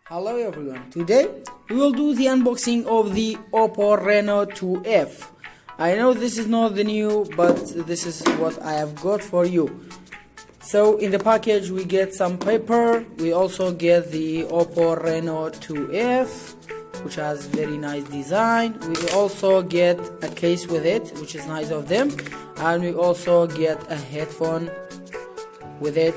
Hello everyone, today we will do the unboxing of the Oppo Reno 2F. I know this is not the new, but this is what I have got for you. So in the package we get some paper, we also get the Oppo Reno 2F, which has very nice design. We also get a case with it, which is nice of them, and we also get a headphone with it,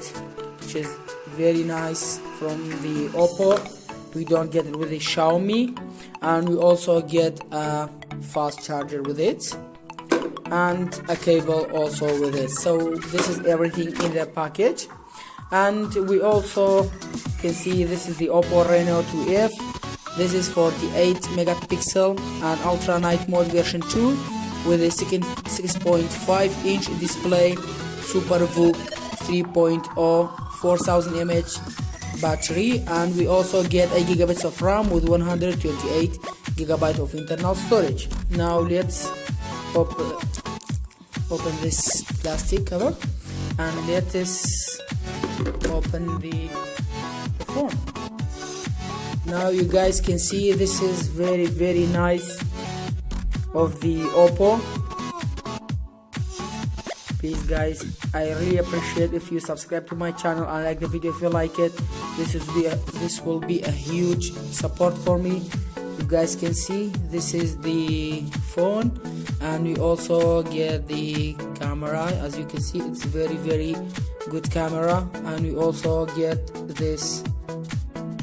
which is very nice from the Oppo. We don't get it with the Xiaomi, and we also get a fast charger with it and a cable also with it. So this is everything in the package. And we also can see this is the Oppo Reno 2F. This is 48 megapixel and ultra night mode version 2 with a 6.5 inch display, Super VOOC 3.0, 4000 mAh battery, and we also get 8 gigabytes of RAM with 128 gigabyte of internal storage. Now let's open this plastic cover and let us open the phone. Now you guys can see this is very nice of the Oppo. Please guys, I really appreciate if you subscribe to my channel and like the video if you like it. This will be a huge support for me. You guys can see this is the phone, and we also get the camera. As you can see, it's very good camera, and we also get this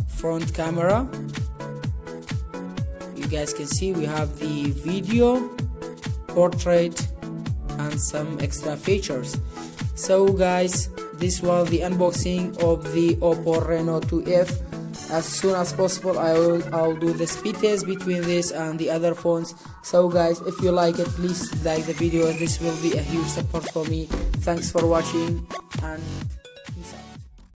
front camera. You guys can see we have the video, portrait, and some extra features. So guys, this was the unboxing of the Oppo Reno 2F. As soon as possible I'll do the speed test between this and the other phones. So guys, if you like it, please like the video. This will be a huge support for me. Thanks for watching, and